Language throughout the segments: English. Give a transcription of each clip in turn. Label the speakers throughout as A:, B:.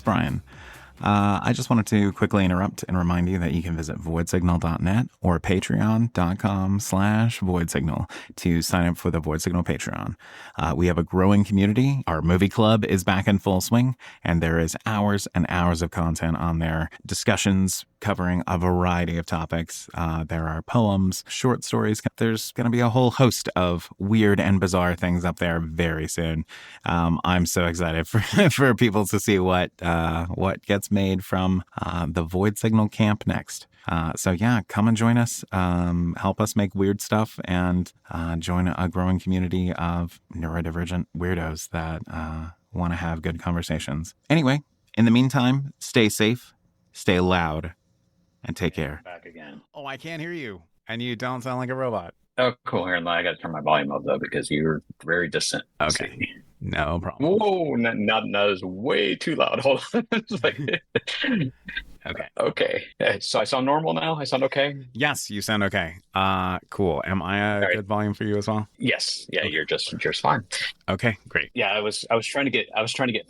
A: it's Brian. I just wanted to quickly interrupt and remind you that you can visit voidsignal.net or patreon.com/voidsignal to sign up for the Void Signal Patreon. We have a growing community. Our movie club is back in full swing, and there is hours and hours of content on there, discussions covering a variety of topics. There are poems, short stories. There's going to be a whole host of weird and bizarre things up there very soon. I'm so excited for people to see what gets made from the Void Signal camp next. So yeah, come and join us, help us make weird stuff, and join a growing community of neurodivergent weirdos that want to have good conversations. Anyway, in the meantime, stay safe, stay loud, and take care.
B: Back again.
A: Oh, I can't hear you, and you don't sound like a robot.
B: Oh, cool. Here, I got to turn my volume up though because you're very distant.
A: Okay. No problem.
B: Whoa, not is way too loud. Hold on. It's like, okay. So I sound normal now? I sound okay?
A: Yes, you sound okay. Cool. Am I a good volume for you as well?
B: Yes. Yeah, okay. You're just fine.
A: Okay, great.
B: Yeah, I was trying to get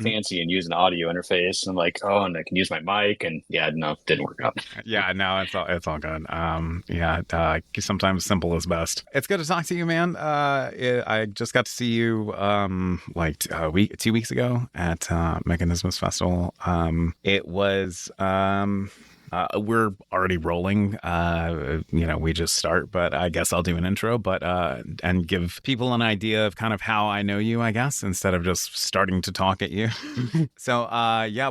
B: fancy and use an audio interface and like, and I can use my mic, and no, it didn't work out.
A: Yeah, no, it's all good. Sometimes simple is best. It's good to talk to you, man. I just got to see you 2 weeks ago at Mechanismus Festival. It was we're already rolling. We just start, but I guess I'll do an intro, and give people an idea of kind of how I know you, I guess, instead of just starting to talk at you. So,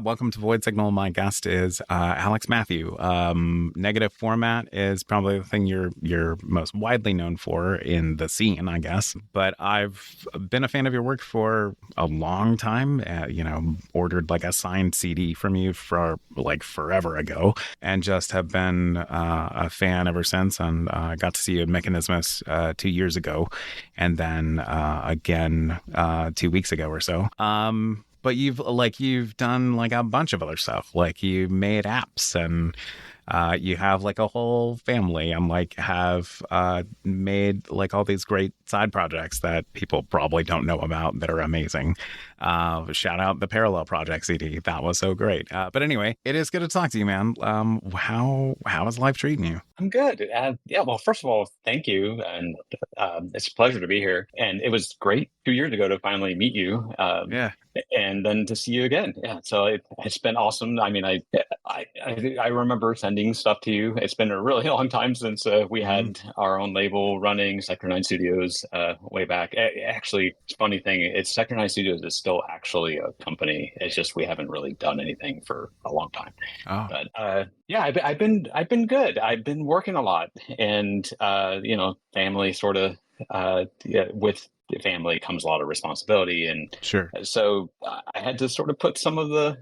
A: welcome to Void Signal. My guest is Alex Matheau. Negative format is probably the thing you're most widely known for in the scene, I guess. But I've been a fan of your work for a long time. Ordered like a signed CD from you for like forever ago, and just have been a fan ever since. And got to see you at Mechanismus 2 years ago, and then again 2 weeks ago or so. But you've done like a bunch of other stuff. Like you made apps, and you have like a whole family, and have made like all these great side projects that people probably don't know about that are amazing. Shout out the Parallel Project CD. That was so great. But anyway, it is good to talk to you, man. How is life treating you?
B: I'm good. Well, first of all, thank you. And it's a pleasure to be here. And it was great 2 years ago to finally meet you. And then to see you again. Yeah. So it's been awesome. I mean, I remember sending stuff to you. It's been a really long time since we had our own label running, Sector 9 Studios, way back. Actually, funny thing, it's Sector 9 Studios is still actually a company. It's just we haven't really done anything for a long time. Oh. But I've been good. I've been working a lot, and family sort of with family comes a lot of responsibility, and
A: sure.
B: So I had to sort of put some of the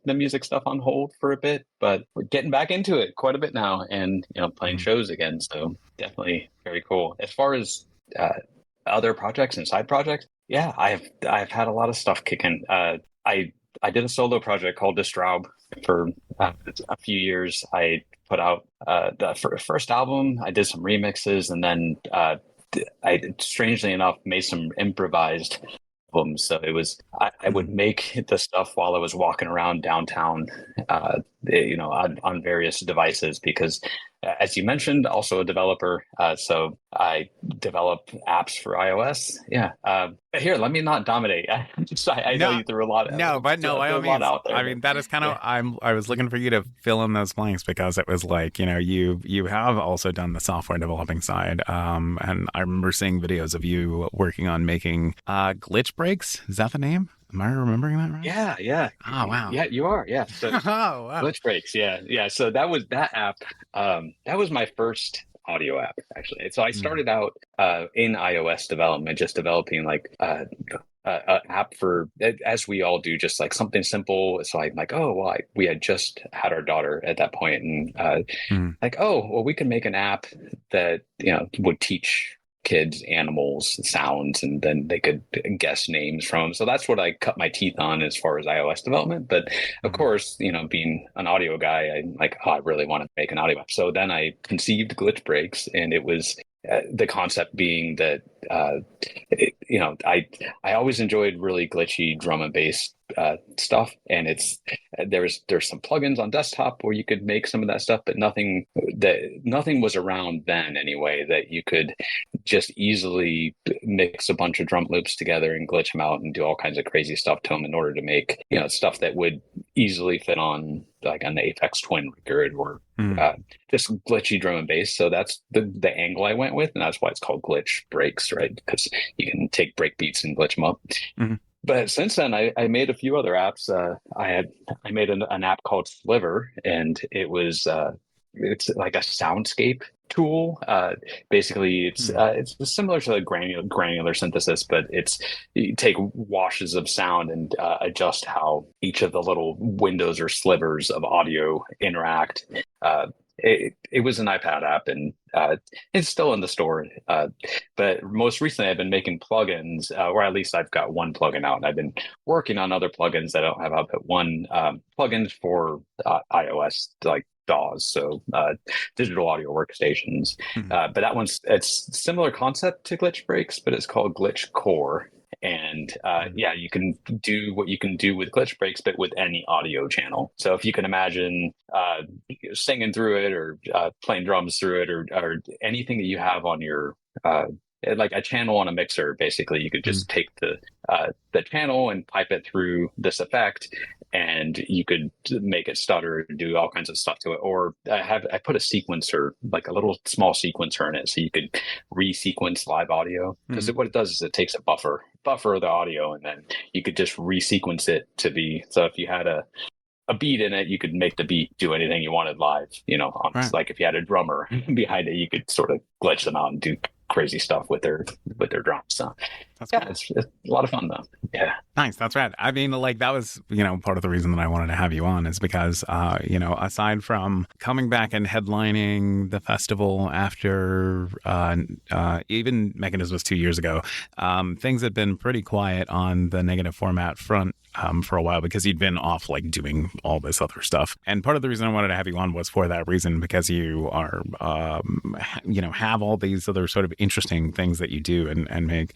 B: music stuff on hold for a bit, but we're getting back into it quite a bit now, and playing shows again. So definitely very cool. As far as other projects and side projects, I've had a lot of stuff kicking. I did a solo project called Distraub for a few years. I put out the first album. I did some remixes, and then I strangely enough made some improvised albums. So it was I would make the stuff while I was walking around downtown, on various devices, because as you mentioned, also a developer. So I develop apps for iOS. But here, let me not dominate. I know you threw a lot.
A: I mean, that is kind of. I was looking for you to fill in those blanks, because it was like, you have also done the software developing side, and I remember seeing videos of you working on making glitch breaks. Is that the name? Am I remembering that right?
B: Yeah.
A: Oh, wow.
B: Yeah, you are. Yeah. So,
A: oh, wow.
B: Glitch breaks. Yeah. So that app. That was my first audio app, actually. So I started out in iOS development, just developing like an app for, as we all do, just like something simple. So I'm like, we had just had our daughter at that point, and we can make an app that would teach kids animals sounds, and then they could guess names from them. So that's what I cut my teeth on as far as iOS development. But of course, being an audio guy, I'm like, I really want to make an audio app. So then I conceived Glitch Breaks, and it was the concept being that I always enjoyed really glitchy drum and bass stuff, and there's some plugins on desktop where you could make some of that stuff, but nothing was around then anyway that you could just easily mix a bunch of drum loops together and glitch them out and do all kinds of crazy stuff to them in order to make stuff that would easily fit on like an Apex Twin record or just glitchy drum and bass. So that's the angle I went with, and that's why it's called glitch breaks, right? Because you can take break beats and glitch them up.
A: Mm-hmm.
B: But since then, I made a few other apps. I made an app called Sliver, and it's like a soundscape tool. Basically, it's similar to the granular synthesis, but you take washes of sound and adjust how each of the little windows or slivers of audio interact. It was an iPad app, and it's still in the store. But most recently, I've been making plugins, or at least I've got one plugin out, and I've been working on other plugins that I don't have out. But one plugins for iOS, like DAWs, so digital audio workstations. But it's similar concept to Glitch Breaks, but it's called Glitch Core. And you can do what you can do with Glitch Breaks, but with any audio channel. So if you can imagine singing through it or playing drums through it or anything that you have on your like a channel on a mixer, basically, you could just take the channel and pipe it through this effect, and you could make it stutter, do all kinds of stuff to it. Or I put a sequencer, like a little small sequencer in it, so you could resequence live audio. Because what it does is it takes a buffer of the audio, and then you could just resequence it to be. So if you had a beat in it, you could make the beat do anything you wanted live. Right. Like if you had a drummer behind it, you could sort of glitch them out and do crazy stuff with their drums. So
A: that's cool.
B: It's a lot of fun though. Yeah.
A: Nice. That's right. I mean, like that was, part of the reason that I wanted to have you on is because, aside from coming back and headlining the festival after even Mechanismus 2 years ago, things had been pretty quiet on the negative format front for a while because you'd been off like doing all this other stuff. And part of the reason I wanted to have you on was for that reason, because you are, have all these other sort of interesting things that you do and make.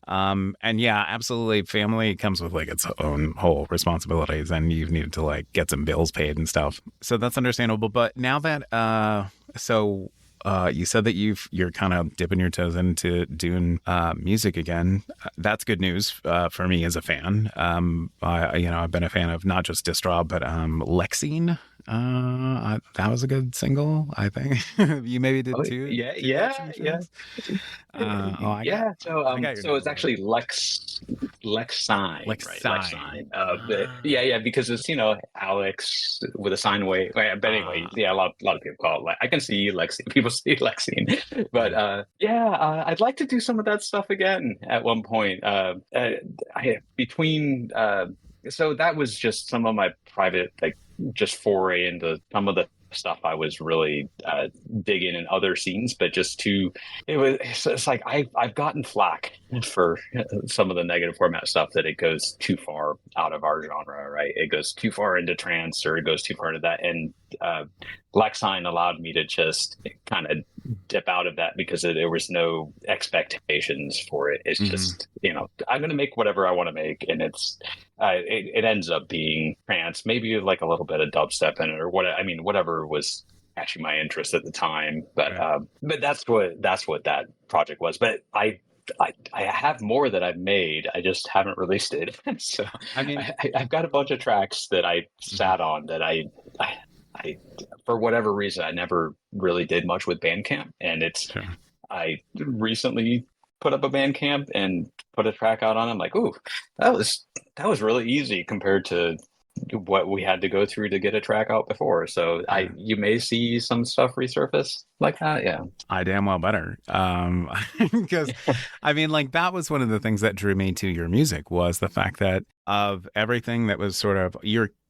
A: And yeah, absolutely. Family comes with like its own whole responsibilities, and you've needed to like get some bills paid and stuff. So that's understandable. But now that, you said that you're kind of dipping your toes into doing music again. That's good news for me as a fan. I've been a fan of not just Distraught, but Lexine. That was a good single, I think. You maybe did too.
B: Yeah. So it's actually Lexine. Lexine. Because it's Alex with a sine wave. But anyway, a lot of people call it. I can see Lexine. People see Lexine. But I'd like to do some of that stuff again at one point. So that was just some of my private just foray into some of the stuff I was really digging in other scenes, but it's like I've gotten flack for some of the negative format stuff that it goes too far out of our genre, right? It goes too far into trance, or it goes too far into that. And Lexine allowed me to just kind of dip out of that because there was no expectations for it. It's just, I'm going to make whatever I want to make. And it ends up being trance, maybe like a little bit of dubstep in it or whatever was catching my interest at the time. But that's what that project was. But I have more that I've made. I just haven't released it. So I've got a bunch of tracks that I sat on that I for whatever reason, I never really did much with Bandcamp. And I recently put up a Bandcamp and put a track out on it. I'm like, ooh, that was really easy compared to what we had to go through to get a track out before. So you may see some stuff resurface like that. Yeah.
A: I damn well better. Because that was one of the things that drew me to your music, was the fact that of everything that was sort of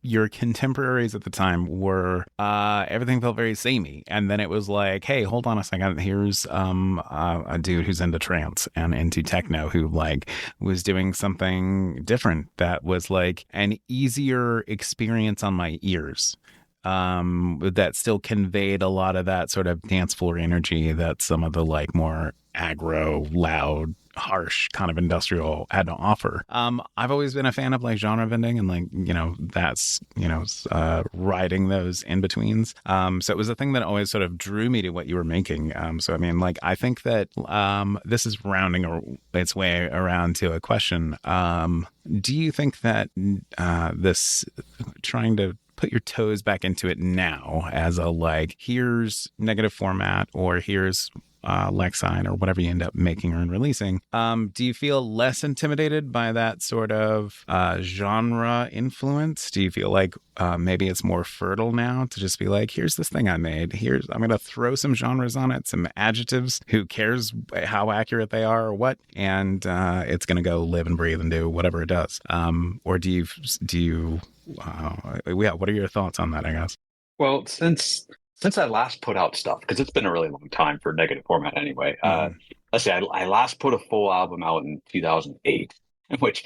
A: your contemporaries at the time were everything felt very samey, and then it was like, hey, hold on a second, here's a dude who's into trance and into techno who was doing something different that was like an easier experience on my ears. that still conveyed a lot of that sort of dance floor energy that some of the like more aggro, loud, harsh kind of industrial had to offer. I've always been a fan of like genre bending and like, that's, riding those in betweens. So it was a thing that always sort of drew me to what you were making. So, I mean, like, I think that this is rounding its way around to a question. Do you think that this trying to put your toes back into it now as a like, here's negative format or here's Lexine or whatever you end up making or releasing, do you feel less intimidated by that sort of genre influence? Do you feel like maybe it's more fertile now to just be like, here's this thing I made, I'm going to throw some genres on it, some adjectives, who cares how accurate they are or what, and it's going to go live and breathe and do whatever it does? Or do you what are your thoughts on that, I guess?
B: Well, since I last put out stuff, because it's been a really long time for negative format anyway. Let's say I last put a full album out in 2008, which,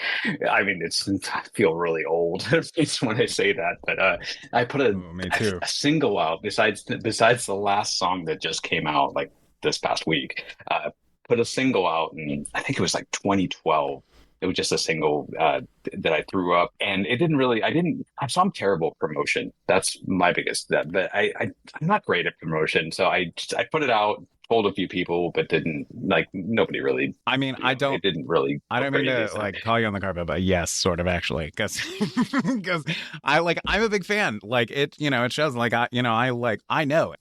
B: I mean, I feel really old when I say that, but I put
A: Me too.
B: a single out besides the last song that just came out like this past week. Put a single out, and I think it was like 2012. It was just a single that I threw up, and it didn't really. So I'm terrible at promotion. That's my biggest. But I'm not great at promotion. So I put it out, told a few people, but didn't like nobody really.
A: I mean,
B: It didn't really.
A: I don't mean to like call you on the carpet, but yes, sort of actually, because I'm a big fan. Like it shows. Like I know it.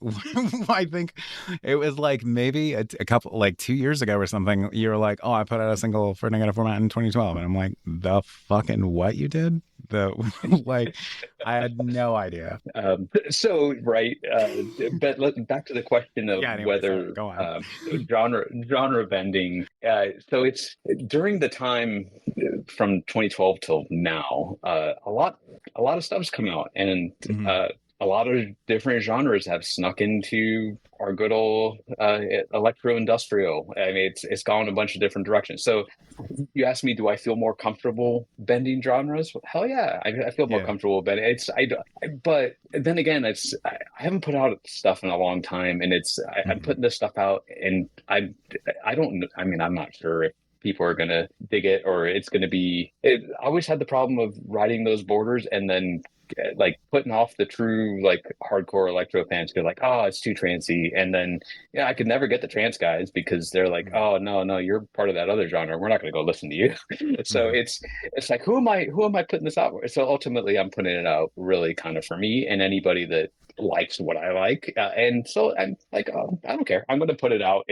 A: I think it was like maybe a couple, like 2 years ago or something. You were like, oh, I put out a single for negative format in 2012, and I'm like, the fucking what you did? Like, I had no idea.
B: So right, but back to the question of whether
A: go on.
B: genre bending. So it's during the time from 2012 till now. A lot of stuff's come out, and a lot of different genres have snuck into our good old electro industrial. I mean, it's gone a bunch of different directions. So you asked me, do I feel more comfortable bending genres? Hell yeah, I feel more comfortable bending. But then again, I haven't put out stuff in a long time, and I'm putting this stuff out, and I don't. I mean, I'm not sure if people are gonna dig it or it's gonna be. I always had the problem of riding those borders and then like putting off the true like hardcore electro fans. They're like, oh, it's too trancey, and then I could never get the trance guys because they're like, oh no, you're part of that other genre, we're not going to go listen to you. So it's like, who am I putting this out for? So ultimately I'm putting it out really kind of for me and anybody that likes what I like, and so I'm like, I don't care, I'm going to put it out.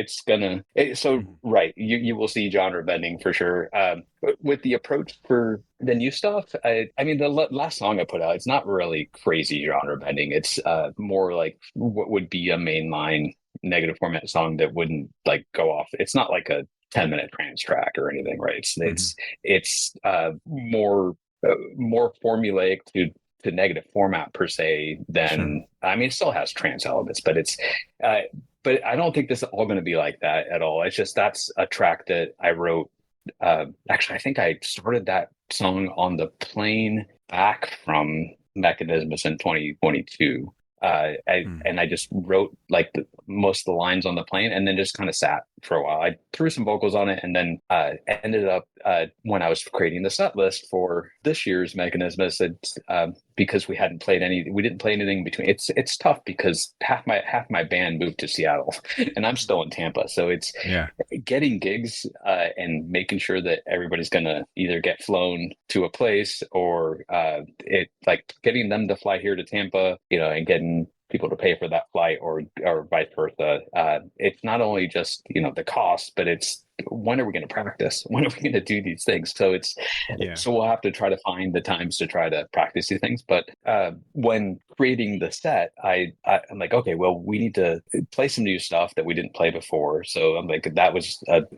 B: Right, you will see genre bending for sure. With the approach for the new stuff, I mean, the last song I put out, it's not really crazy genre bending. It's more like what would be a mainline negative format song that wouldn't like go off. It's not like a 10-minute trance track or anything, right? It's more formulaic to negative format per se than I mean, it still has trance elements, but but I don't think this is all going to be like that at all. It's just that's a track that I wrote. Actually, I think I started that song on the plane back from Mechanismus in 2022. And I just wrote like most of the lines on the plane, and then just kind of sat for a while. I threw some vocals on it, and then ended up when I was creating the set list for this year's Mechanismus, because we didn't play anything between. It's tough because half my band moved to Seattle, and I'm still in Tampa, so it's getting gigs and making sure that everybody's gonna either get flown to a place or like getting them to fly here to Tampa, and getting people to pay for that flight or vice versa. It's not only just the cost, but it's when are we going to practice? When are we going to do these things? So so we'll have to try to find the times to try to practice these things. But when creating the set, I'm like, okay, well, we need to play some new stuff that we didn't play before. So I'm like,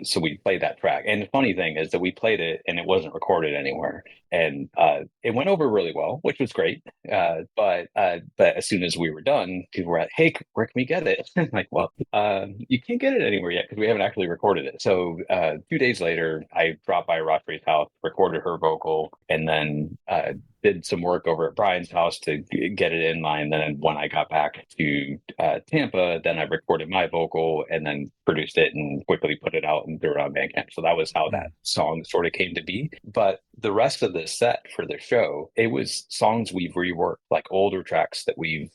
B: so we played that track. And the funny thing is that we played it and it wasn't recorded anywhere. And it went over really well, which was great. But as soon as we were done, people were like, hey, where can we get it? I'm like, well, you can't get it anywhere yet because we haven't actually recorded it. So so 2 days later, I dropped by Rothbury's house, recorded her vocal, and then did some work over at Brian's house to get it in line. Then when I got back to Tampa, then I recorded my vocal and then produced it and quickly put it out and threw it on Bandcamp. So that was how that song sort of came to be. But the rest of the set for the show, it was songs we've reworked, like older tracks that we've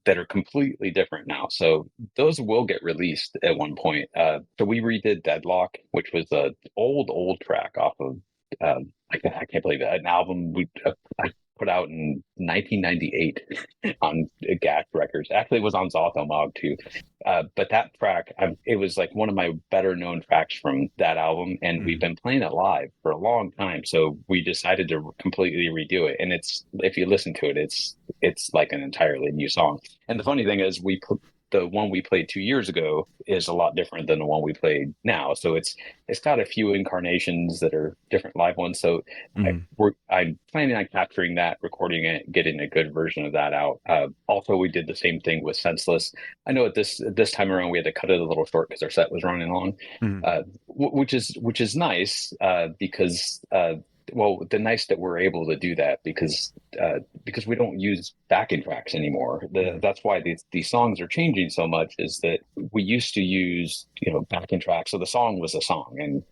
B: that are completely different now. So those will get released at one point. So we redid Deadlock, which was a old track off of I can't believe it. An album I put out in 1998 on GAC Records. Actually, it was on Zothomog too. But that track, it was like one of my better known tracks from that album, and we've been playing it live for a long time. So we decided to completely redo it, and if you listen to it, it's like an entirely new song. And the funny thing is, the one we played 2 years ago is a lot different than the one we played now. So it's got a few incarnations that are different live ones. So I'm planning on capturing that, recording it, getting a good version of that out. Also, we did the same thing with Senseless. I know at this time around we had to cut it a little short because our set was running long, which is nice because. Well, the nice that we're able to do that because we don't use backing tracks anymore. That's why these songs are changing so much. Is that we used to use backing tracks, so the song was a song, and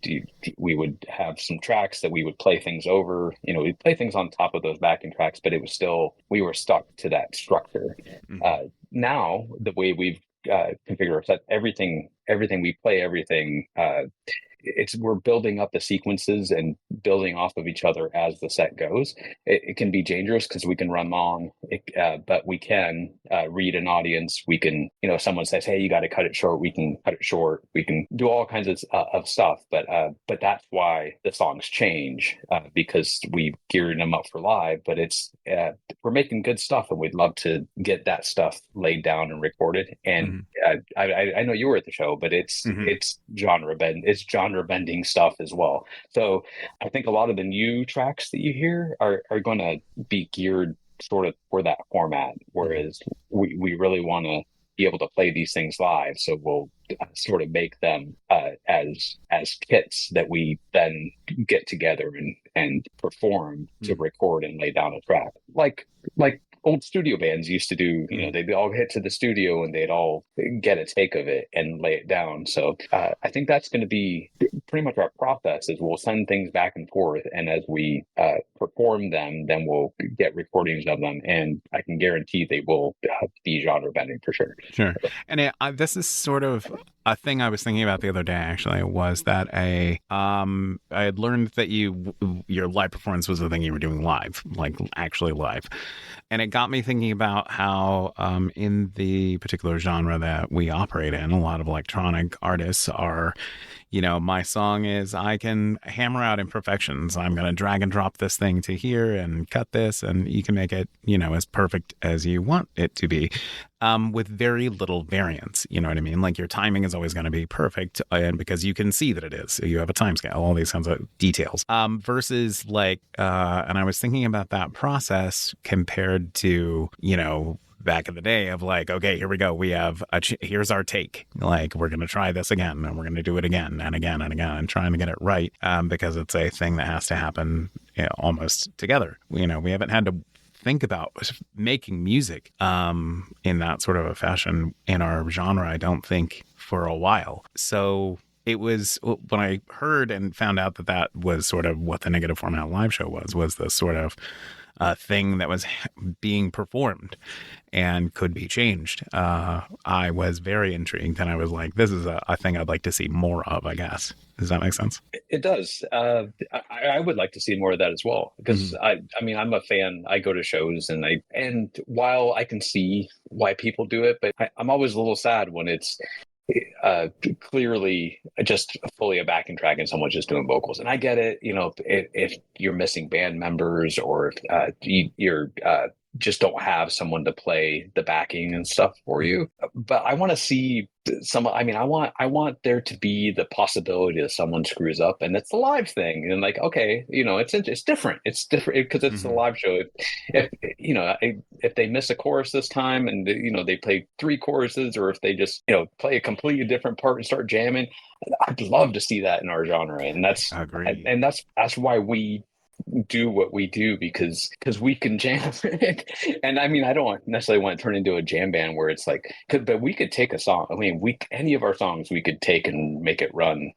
B: we would have some tracks that we would play things over. We'd play things on top of those backing tracks, but it was still we were stuck to that structure. Now the way we've configured our set, everything we play, we're building up the sequences and building off of each other as the set goes. It can be dangerous because we can run long, but we can read an audience. We can, if someone says, "Hey, you got to cut it short," we can cut it short. We can do all kinds of stuff. But that's why the songs change because we geared them up for live. But we're making good stuff, and we'd love to get that stuff laid down and recorded. And I know you were at the show, but it's genre bending stuff as well. So I think a lot of the new tracks that you hear are going to be geared sort of for that format, whereas we really want to be able to play these things live. So we'll sort of make them as kits that we then get together and perform to record and lay down a track, like old studio bands used to do. They'd all hit to the studio and they'd all get a take of it and lay it down. So I think that's going to be pretty much our process. Is we'll send things back and forth, and as we perform them, then we'll get recordings of them, and I can guarantee they will be genre bending for sure.
A: Sure. And this is sort of a thing I was thinking about the other day, actually, was that I had learned that your live performance was the thing you were doing live, like actually live. And it got me thinking about how in the particular genre that we operate in, a lot of electronic artists are, my song is, I can hammer out imperfections. I'm going to drag and drop this thing to here and cut this, and you can make it, as perfect as you want it to be, with very little variance. You know what I mean? Like your timing is always going to be perfect, and because you can see that it is. So you have a time scale, all these kinds of details. Versus and I was thinking about that process compared to, back in the day of okay, here we go. We have here's our take. We're going to try this again, and we're going to do it again and again and again, and trying to get it right because it's a thing that has to happen almost together. We haven't had to think about making music in that sort of a fashion in our genre, I don't think, for a while. So it was when I heard and found out that was sort of what the Negative Format live show was this sort of thing that was being performed and could be changed. I was very intrigued, and I was like, this is a thing I'd like to see more of, I guess. Does that make sense?
B: It does. I would like to see more of that as well, because I'm a fan. I go to shows, and while I can see why people do it, but I'm always a little sad when it's clearly just fully a backing track and someone's just doing vocals. And I get it, if you're missing band members, or if you're just don't have someone to play the backing and stuff for you. But I want to see I mean, I want there to be the possibility that someone screws up and it's a live thing. And like, okay, it's different. It's different because it's a
A: Mhm.
B: live show. If they miss a chorus this time and they play three choruses, or if they just play a completely different part and start jamming, I'd love to see that in our genre. And
A: Agree.
B: that's why we do what we do, because we can jam. And I mean, I don't necessarily want to turn into a jam band where it's like, but we could take a song. I mean, any of our songs we could take and make it run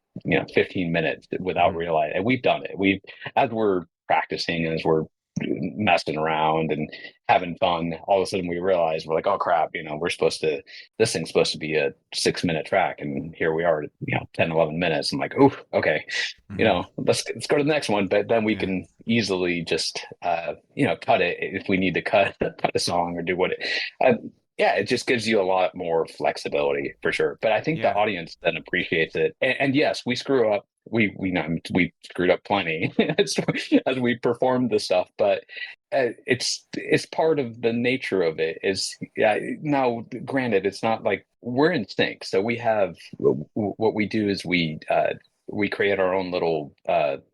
B: 15 minutes without
A: Mhm.
B: realizing. And we've done it. As we're practicing, as we're messing around and having fun, all of a sudden we realize we're like, oh crap, this thing's supposed to be a 6-minute track, and here we are, 10, 11 minutes. I'm like, ooh, okay,
A: Mhm.
B: let's go to the next one. But then we
A: Yeah.
B: can easily just cut it if we need to cut a song or do yeah, it just gives you a lot more flexibility for sure. But I think the
A: Yeah.
B: audience then appreciates it. And yes, we screw up. We screwed up plenty as we performed the stuff, but it's part of the nature of it. Is yeah. Now, granted, it's not like we're in sync. So we have what we do is we create our own little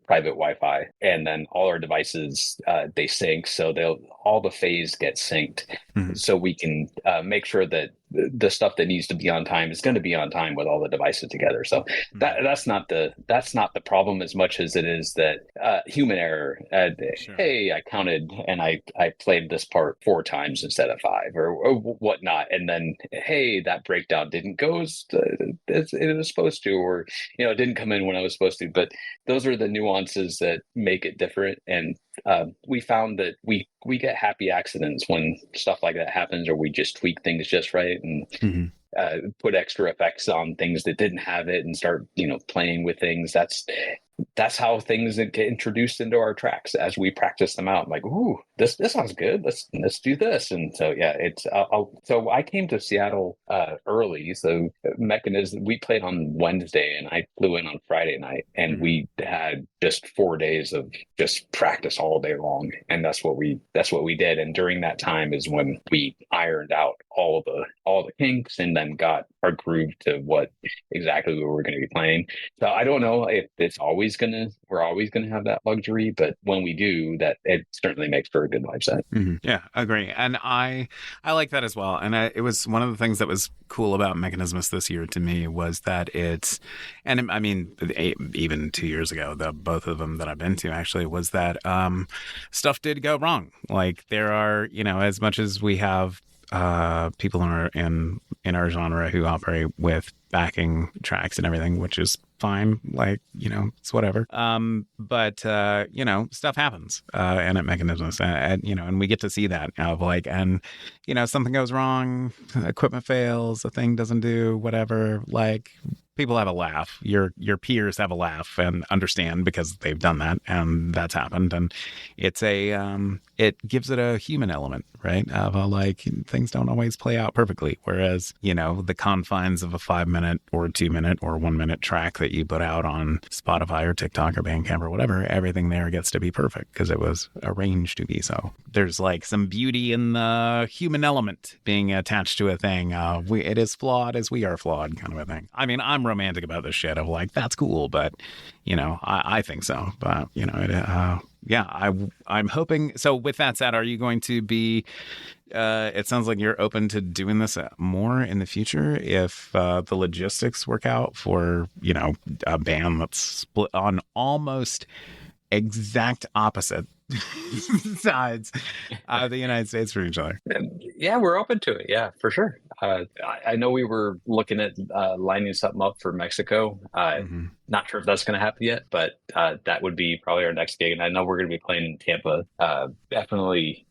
B: private Wi-Fi, and then all our devices they sync, so they'll all the phase gets synced,
A: Mhm.
B: so we can make sure that the stuff that needs to be on time is going to be on time with all the devices together. So
A: Mhm.
B: that's not the problem as much as it is that human error.
A: Sure.
B: Hey, I counted and I played this part 4 times instead of five, or whatnot, and then hey, that breakdown didn't go as it was supposed to, or it didn't come in when I was supposed to. But those are the nuances that make it different. And we found that we get happy accidents when stuff like that happens, or we just tweak things just right and
A: Mhm.
B: put extra effects on things that didn't have it and start playing with things. That's how things that get introduced into our tracks as we practice them out. I'm like, ooh, this sounds good. Let's do this. And so yeah, it's so I came to Seattle early. So Mechanism, we played on Wednesday, and I flew in on Friday night, and
A: Mhm.
B: we had just 4 days of just practice all day long, and that's what we did. And during that time is when we ironed out all the kinks, and then got our groove to what exactly we were going to be playing. So I don't know if we're always gonna have that luxury, but when we do, that it certainly makes for a good live set.
A: Mhm. Yeah, agree. And I like that as well. And it was one of the things that was cool about Mechanismus this year to me was that and I mean, even 2 years ago, the both of them that I've been to actually was that stuff did go wrong. Like there are, as much as we have people in our genre who operate with backing tracks and everything, which is fine. Like, it's whatever. But stuff happens and at Mechanisms, and we get to see that of like, and something goes wrong, equipment fails, a thing doesn't do whatever. Like, people have a laugh. Your peers have a laugh and understand because they've done that and that's happened. And it's it gives it a human element, right? Of like things don't always play out perfectly. Whereas, the confines of a 5-minute or 2-minute or 1-minute track that you put out on Spotify or TikTok or Bandcamp or whatever, everything there gets to be perfect because it was arranged to be so. There's like some beauty in the human element being attached to a thing. It is flawed as we are flawed, kind of a thing. I mean, I'm romantic about this shit of like, that's cool, but I think so. But yeah, I'm hoping. So with that said, are you going to be? It sounds like you're open to doing this more in the future if the logistics work out for a band that's split on almost exact opposite sides of the United States from each other.
B: And yeah, we're open to it. Yeah, for sure. I know we were looking at lining something up for Mexico.
A: Mm-hmm.
B: Not sure if that's going to happen yet, but that would be probably our next gig. And I know we're going to be playing in Tampa definitely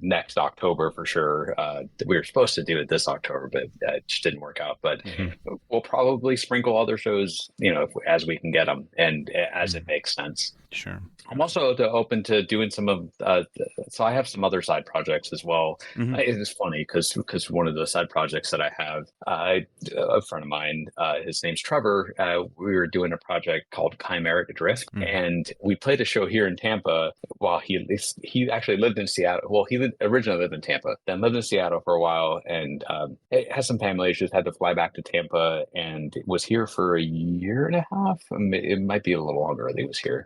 B: next October for sure. We were supposed to do it this October, but it just didn't work out. But
A: Mm-hmm.
B: we'll probably sprinkle other shows, as we can get them and as it
A: Mm-hmm.
B: makes sense.
A: Sure.
B: I'm also open to doing some of so I have some other side projects as well.
A: Mm-hmm.
B: It's funny because one of the side projects that I have, a friend of mine, his name's Trevor. We were doing a project called Chimeric Drift,
A: Mm-hmm.
B: and we played a show here in Tampa while he actually lived in Seattle. well, originally lived in Tampa, then lived in Seattle for a while, and it has some family issues. Had to fly back to Tampa, and was here for a year and a half. It might be a little longer that he was here,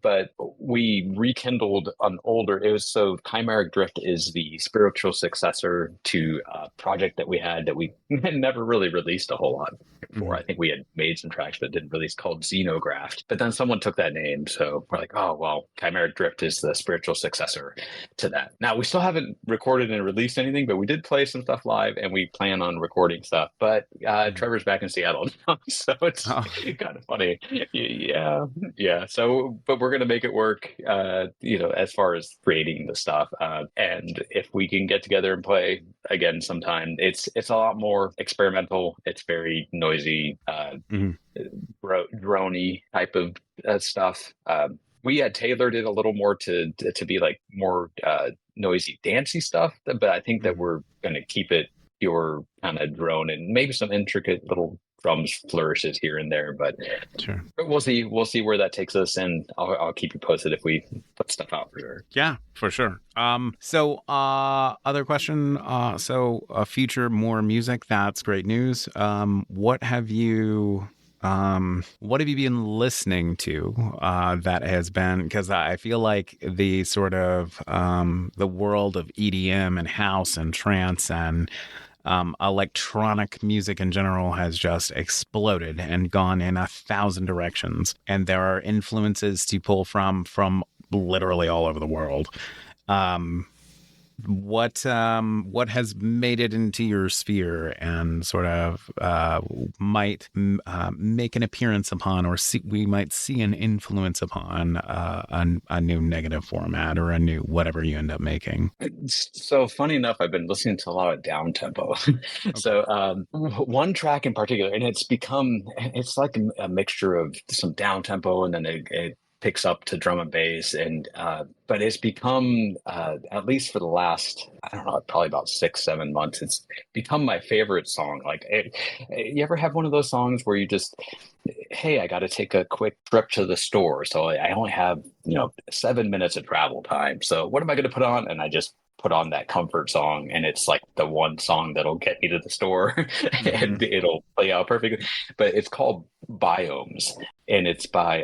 B: but we rekindled an older. It was so Chimeric Drift is the spiritual successor to a project that we had that we never really released a whole lot before. I think we had made some tracks but didn't release, called Xenographed. But then someone took that name, so we're like, oh well, Chimeric Drift is the spiritual successor to that. Now we still haven't recorded and released anything, but we did play some stuff live, and we plan on recording stuff. But Trevor's back in Seattle now, so it's kind of funny. Yeah. So, but we're gonna make it work. As far as creating the stuff, and if we can get together and play again sometime, it's a lot more experimental. It's very noisy, droney type of stuff. We had tailored it a little more to be like more noisy, dancey stuff, but I think that we're going to keep it pure kind of drone and maybe some intricate little drums flourishes here and there, but
A: sure.
B: But we'll see where that takes us, and I'll keep you posted if we put stuff out for sure.
A: Yeah, for sure. Other question. Future more music. That's great news. What have you been listening to that has been, because I feel like the sort of the world of EDM and house and trance and electronic music in general has just exploded and gone in 1,000 directions, and there are influences to pull from literally all over the world. What has made it into your sphere and sort of might make an appearance upon, or we might see an influence upon a new negative format or a new whatever you end up making?
B: So funny enough, I've been listening to a lot of down tempo. Okay. So one track in particular, and it's like a mixture of some down tempo, and then it picks up to drum and bass, and but it's become at least for the last, I don't know, probably about 6-7 months, it's become my favorite song. Like, you ever have one of those songs where you just, hey, I got to take a quick trip to the store, so I only have 7 minutes of travel time, so what am I going to put on? And I just put on that comfort song, and it's like the one song that'll get me to the store and it'll play out perfectly. But it's called Biomes, and it's by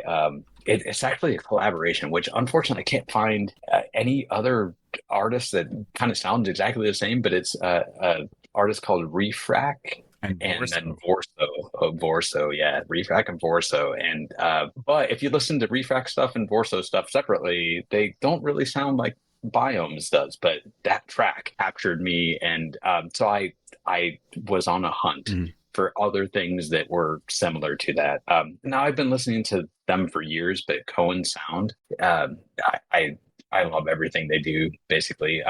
B: it's actually a collaboration, which unfortunately I can't find any other artist that kind of sounds exactly the same, but it's an artist called Refrac and then Vorso, yeah, Refrac and Vorso. And but if you listen to Refrac stuff and Vorso stuff separately, they don't really sound like Biomes does, but that track captured me, and so I was on a hunt for other things that were similar to that. Now I've been listening to them for years, but Cohen Sound, I love everything they do, basically.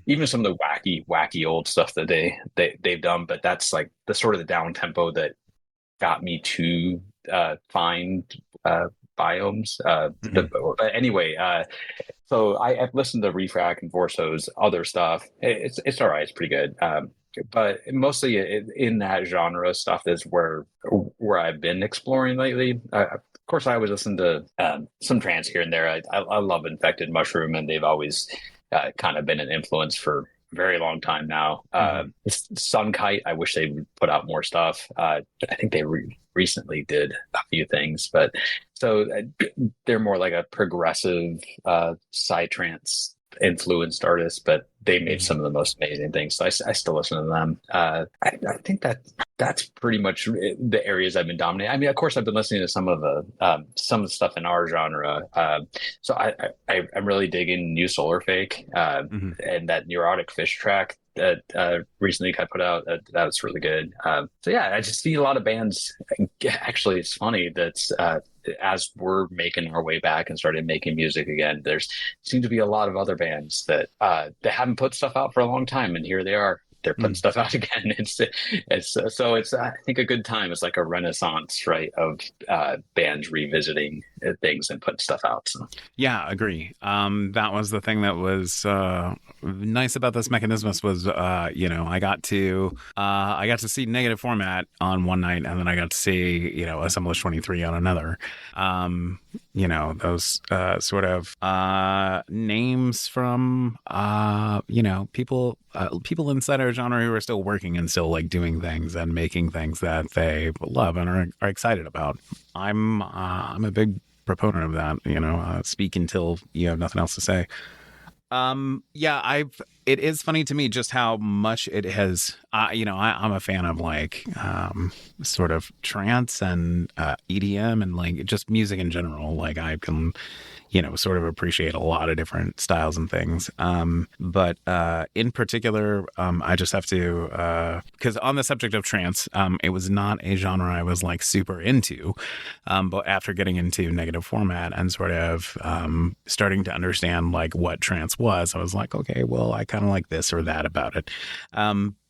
B: Even some of the wacky old stuff that they've done, but that's like the sort of the down tempo that got me to find Biomes. But anyway, so I've listened to Refrac and Vorso's other stuff. It's all right. It's pretty good. But mostly in that genre stuff is where I've been exploring lately. Of course, I always listen to some trance here and there. I love Infected Mushroom, and they've always kind of been an influence for a very long time now. Sunkite, I wish they would put out more stuff. I think they recently did a few things, but so they're more like a progressive psytrance influenced artists, but they made some of the most amazing things. So I still listen to them. I think that's pretty much the areas I've been dominating. I mean, of course, I've been listening to some of the stuff in our genre. So I'm really digging New Solar Fake and that Neurotic Fish track that recently I put out. That was really good. So yeah, I just see a lot of bands. Actually, it's funny that's as we're making our way back and started making music again, there's seem to be a lot of other bands that they haven't put stuff out for a long time, and here they are. They're putting stuff out again. It's I think a good time. It's like a renaissance, right, of bands revisiting things and putting stuff out. So.
A: Yeah, agree. That was the thing that was nice about this Mechanismus was, I got to see Negative Format on one night, and then I got to see, Assemblage 23 on another. Those sort of names from, people inside our genre who are still working and still like doing things and making things that they love and are excited about. I'm a big proponent of that, speak until you have nothing else to say. It is funny to me just how much it has, I'm a fan of like, sort of trance and, EDM and like just music in general. Like I can, sort of appreciate a lot of different styles and things. But in particular, I just have to, because on the subject of trance, it was not a genre I was like super into. But after getting into Negative Format and sort of starting to understand like what trance was, I was like, okay, well, I kind of like this or that about it.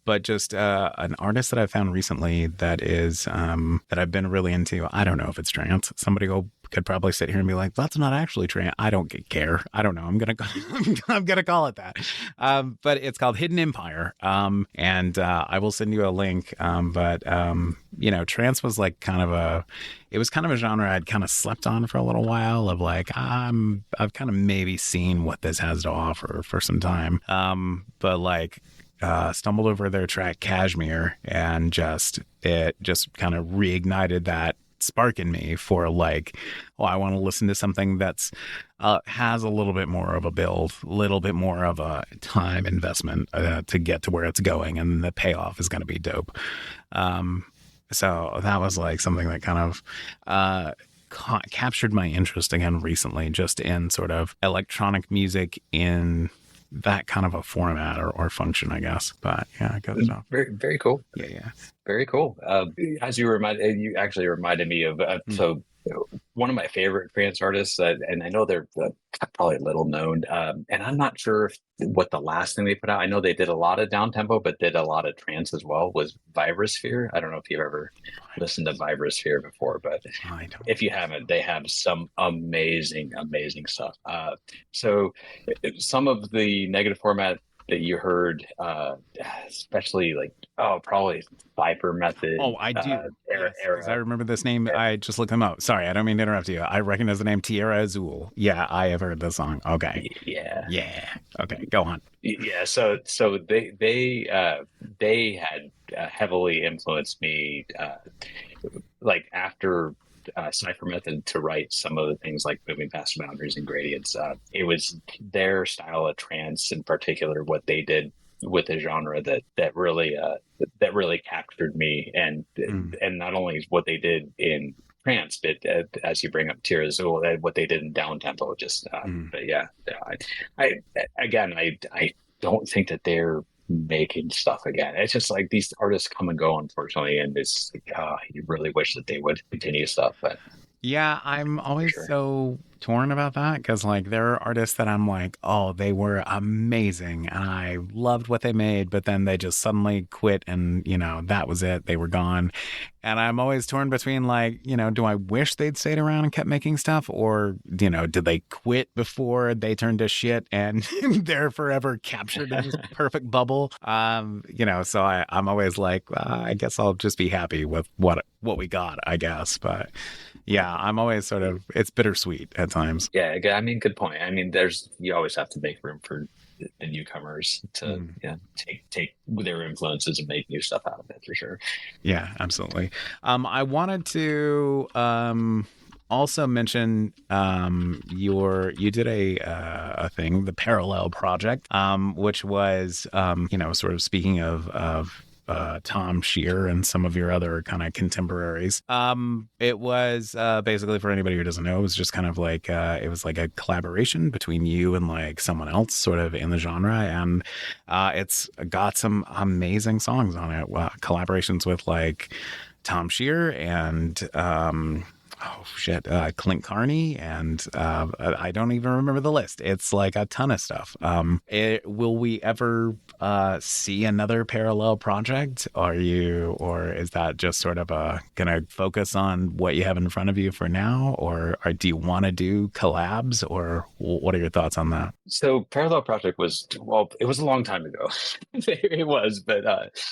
A: But just an artist that I found recently that is that I've been really into. I don't know if it's trance. Somebody could probably sit here and be like, "That's not actually trance." I don't care. I don't know. I'm gonna call it that. But it's called Hidden Empire. And I will send you a link. But trance was like it was kind of a genre I'd kind of slept on for a little while. Of like, I've kind of maybe seen what this has to offer for some time. But like. Stumbled over their track Cashmere, and it just kind of reignited that spark in me for like, I want to listen to something that's has a little bit more of a build, a little bit more of a time investment to get to where it's going, and the payoff is going to be dope. So that was like something that kind of captured my interest again recently, just in sort of electronic music in that kind of a format or function, I guess. But yeah, it goes off.
B: Very, very cool.
A: Yeah.
B: Very cool. As you actually reminded me of, so one of my favorite trance artists, and I know they're probably little known, and I'm not sure what the last thing they put out. I know they did a lot of down tempo, but did a lot of trance as well. Was Vibrosphere. I don't know if you've ever listened to Vibrosphere before, but if you haven't, they have some amazing stuff. So some of the Negative Format that you heard, especially like, probably Viper Method.
A: Oh, I do.
B: Era.
A: I remember this name. I just looked them up. Sorry, I don't mean to interrupt you. I recognize the name Tierra Azul. Yeah, I have heard this song. Okay. Yeah. Okay, go on.
B: Yeah. So they had heavily influenced me, like after Cypher Method, to write some of the things like Moving Past Boundaries and Gradients. It was their style of trance in particular, what they did with the genre that really captured me, and not only what they did in trance, but as you bring up Tierra Azul, what they did in down tempo. But yeah, I don't think that they're making stuff again. It's just like these artists come and go, unfortunately, and it's like, you really wish that they would continue stuff. But
A: yeah, I'm always so torn about that, because like there are artists that I'm like, oh, they were amazing and I loved what they made, but then they just suddenly quit and that was it, they were gone. And I'm always torn between like, do I wish they'd stayed around and kept making stuff, or did they quit before they turned to shit and they're forever captured in this perfect bubble? So I'm always like, I guess I'll just be happy with what we got, I guess. But yeah, I'm always sort of, it's bittersweet at times.
B: Yeah, I mean, good point. I mean, you always have to make room for the newcomers to take their influences and make new stuff out of it, for sure.
A: Yeah, absolutely. I wanted to also mention you did a thing, the Parallel Project, which was sort of speaking of Tom Shear and some of your other kind of contemporaries. It was basically, for anybody who doesn't know, it was just kind of like it was like a collaboration between you and like someone else sort of in the genre, and it's got some amazing songs on it. Collaborations with like Tom Shear and oh shit, Clint Carney, and I don't even remember the list. It's like a ton of stuff. Will we ever see another parallel project? Or is that just sort of gonna focus on what you have in front of you for now, or do you want to do collabs, or what are your thoughts on that?
B: So Parallel Project was, well, it was a long time ago. It was, but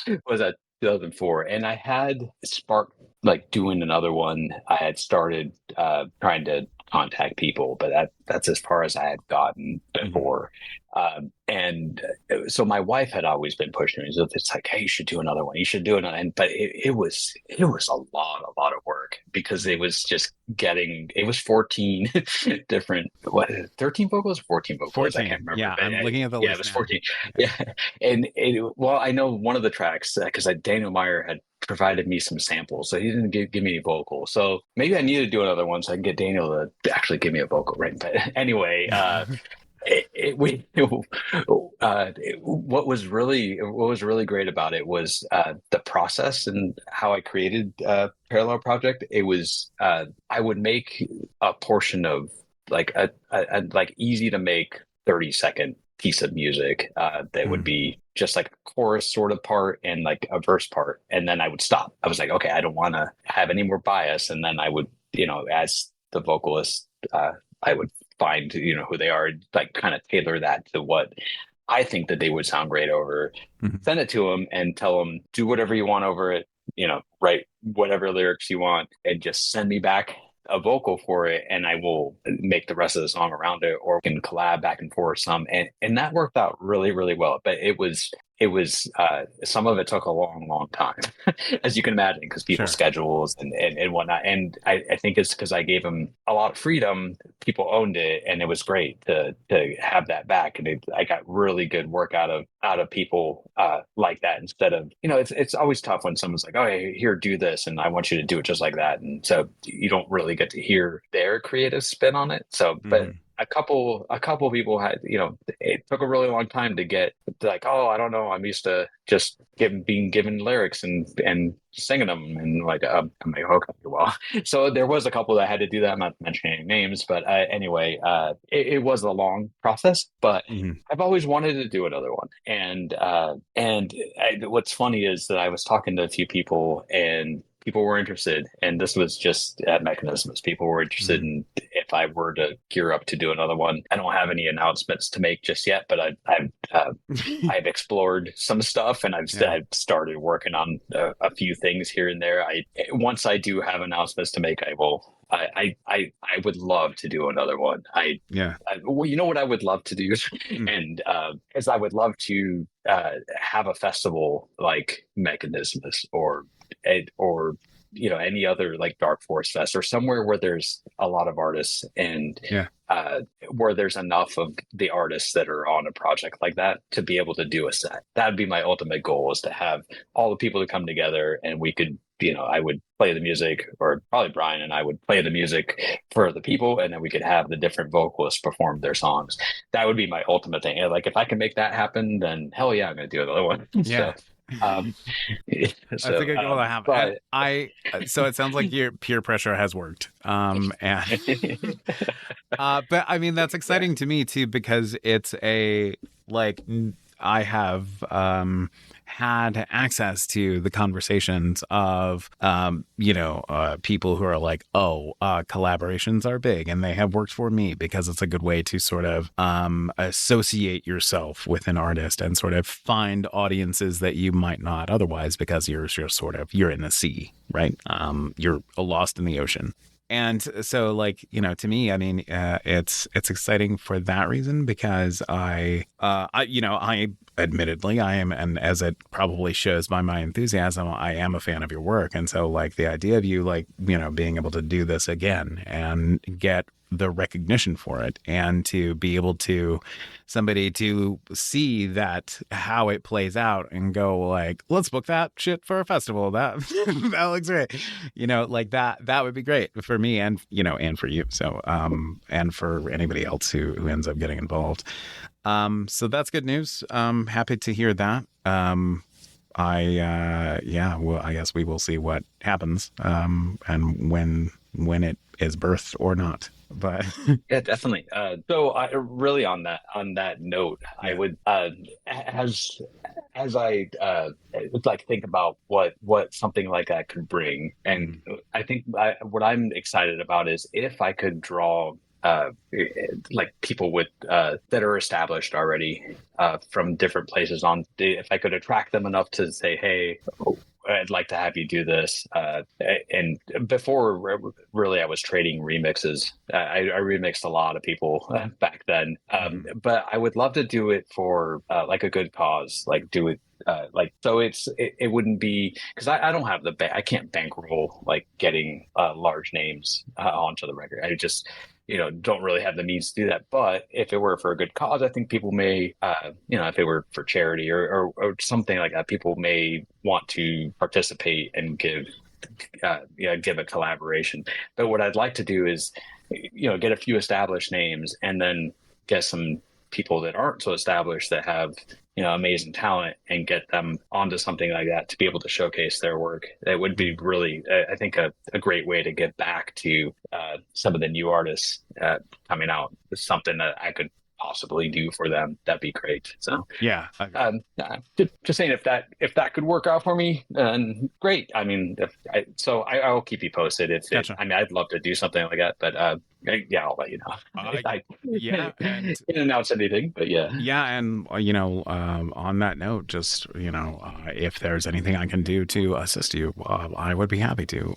B: it was at 2004, and I had sparked like doing another one. I had started trying to contact people, but that's as far as I had gotten
A: Mm-hmm.
B: before. And so my wife had always been pushing me. So it's like, hey, you should do another one. You should do another. And but it was a lot of work because it was just getting, it was 14 different, what, 13 vocals, 14 vocals. I can't
A: 14.
B: remember.
A: Yeah,
B: But
A: I'm looking at the
B: yeah, it
A: list
B: was
A: now.
B: 14. Yeah. And well, I know one of the tracks because Daniel Meyer had provided me some samples, so he didn't give me any vocal. So maybe I need to do another one so I can get Daniel to actually give me a vocal, right? But anyway, what was really great about it was the process and how I created Parallel Project. It was I would make a portion of like a like easy to make 30-second piece of music that would
A: Mm.
B: be just like a chorus sort of part and like a verse part, and then I would stop. I was like, okay, I don't want to have any more bias, and then I would, as the vocalist, I would find who they are, like kind of tailor that to what I think that they would sound great over,
A: Mhm.
B: send it to them and tell them do whatever you want over it, write whatever lyrics you want and just send me back a vocal for it, and I will make the rest of the song around it, or we can collab back and forth some, and that worked out really, really well. But it was some of it took a long time, as you can imagine, because people's
A: Sure.
B: schedules and whatnot. And I think it's because I gave them a lot of freedom. People owned it, and it was great to have that back. And I got really good work out of people like that. Instead of, it's always tough when someone's like, oh, hey, here, do this, and I want you to do it just like that. And so you don't really get to hear their creative spin on it. So, but
A: Hmm.
B: a couple people had, it took a really long time to get like, oh, I don't know, I'm used to just being given lyrics and singing them, and like, I'm like, okay, well, so there was a couple that had to do that. I'm not mentioning any names, but anyway, it was a long process, but
A: Hmm.
B: I've always wanted to do another one. What's funny is that I was talking to a few people, and people were interested, and this was just at Mechanismus. People were interested
A: Hmm.
B: in if I were to gear up to do another one. I don't have any announcements to make just yet, but I've explored some stuff, and
A: Yeah.
B: I've started working on a few things here and there. I Once I do have announcements to make, I will. I would love to do another one.
A: Yeah.
B: Well, you know what I would love to do,
A: Mm.
B: and is I would love to have a festival like Mechanismus, or any other like Dark Force Fest, or somewhere where there's a lot of artists, and
A: Yeah.
B: where there's enough of the artists that are on a project like that to be able to do a set. That would be my ultimate goal, is to have all the people to come together, and we could, I would play the music, or probably Brian and I would play the music for the people, and then we could have the different vocalists perform their songs. That would be my ultimate thing. And like, if I can make that happen, then hell yeah, I'm going to do another one.
A: Yeah.
B: Um,
A: That's a
B: so,
A: good goal to have. And
B: but
A: so it sounds like your peer pressure has worked. And but I mean, that's exciting to me too, because it's I have had access to the conversations of people who are like, oh, collaborations are big, and they have worked for me because it's a good way to sort of associate yourself with an artist and sort of find audiences that you might not otherwise, because you're you're in the sea, right? You're lost in the ocean. And so, like, to me, I mean, it's exciting for that reason, because I admittedly, I am, and as it probably shows by my enthusiasm, I am a fan of your work. And so, like, the idea of you, like, being able to do this again and get the recognition for it, and to be able to somebody to see that how it plays out and go like, let's book that shit for a festival. That that looks great. Like that would be great for me, and and for you. So and for anybody else who ends up getting involved. So that's good news. Happy to hear that. Well, I guess we will see what happens, and when when it is birthed or not. But
B: Yeah, definitely. So I really on that note, I
A: yeah.
B: would as I would like think about what something like that could bring, and I think what I'm excited about is if I could draw like people with that are established already from different places if I could attract them enough to say, hey, I'd like to have you do this. And before, really, I was trading remixes. I remixed a lot of people back then. But I would love to do it for like a good cause, like do it. So it wouldn't be because I don't have I can't bankroll like getting large names onto the record. I just don't really have the means to do that. But if it were for a good cause, I think people may, if it were for charity or something like that, people may want to participate and give a collaboration. But what I'd like to do is, get a few established names and then get some people that aren't so established that have amazing talent and get them onto something like that to be able to showcase their work. That would be really, I think, a great way to get back to some of the new artists coming out. It's something that I could possibly do for them. That'd be great. So
A: Yeah.
B: just saying, if that could work out for me, then great. I mean, I'll keep you posted.
A: Gotcha.
B: I'd love to do something like that, but yeah, I'll let you know. I
A: And
B: didn't announce anything, but yeah.
A: Yeah, and on that note, just if there's anything I can do to assist you, I would be happy to.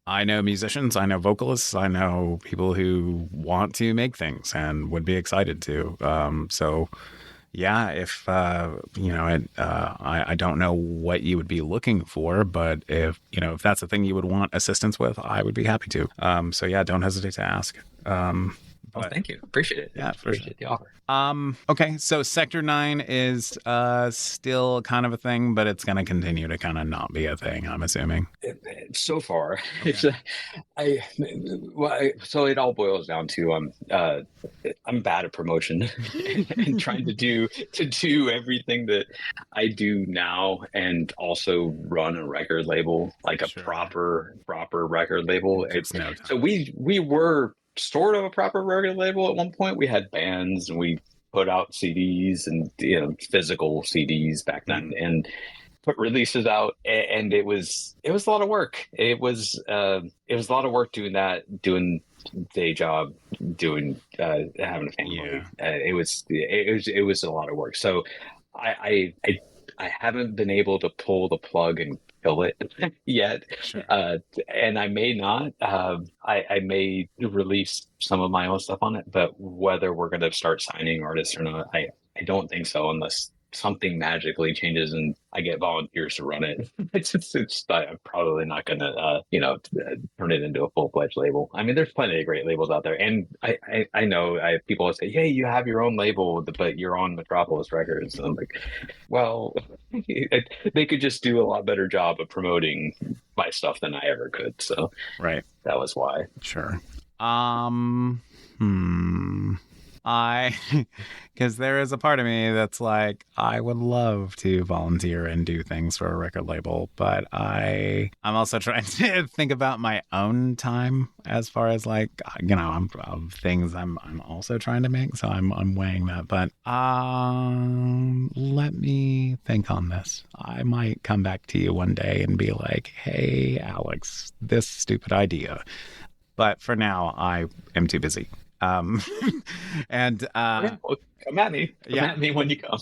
A: I know musicians, I know vocalists, I know people who want to make things and would be excited to. So yeah, if I don't know what you would be looking for, but if that's a thing you would want assistance with, I would be happy to. So yeah, don't hesitate to ask.
B: Well, thank you. Appreciate it.
A: Yeah, for
B: Appreciate the offer.
A: Okay, so Sector 9 is still kind of a thing, but it's going to continue to kind of not be a thing, I'm assuming.
B: So far,
A: Okay.
B: so it all boils down to I'm bad at promotion and trying to do everything that I do now and also run a record label, like a
A: Sure.
B: proper record label.
A: It's no time.
B: So we were sort of a proper record label at one point. We had bands and we put out CDs and physical CDs back then and put releases out, and it was a lot of work. It was a lot of work doing that, doing day job, doing having a family. It was a lot of work. So I haven't been able to pull the plug and kill it yet.
A: Sure.
B: And I may not. I may release some of my own stuff on it, but whether we're going to start signing artists or not, I don't think so unless something magically changes and I get volunteers to run it. I'm probably not going to, turn it into a full-fledged label. I mean, there's plenty of great labels out there. And I know people will say, hey, you have your own label, but you're on Metropolis Records. And I'm like, well, they could just do a lot better job of promoting my stuff than I ever could. So
A: Right.
B: That was why.
A: Sure. Because there is a part of me that's like, I would love to volunteer and do things for a record label, but I'm also trying to think about my own time as far as like, I'm of things I'm also trying to make, so I'm weighing that. But let me think on this. I might come back to you one day and be like, hey, Alex, this stupid idea. But for now, I am too busy. And
B: Well, come at me. Come at me when you come.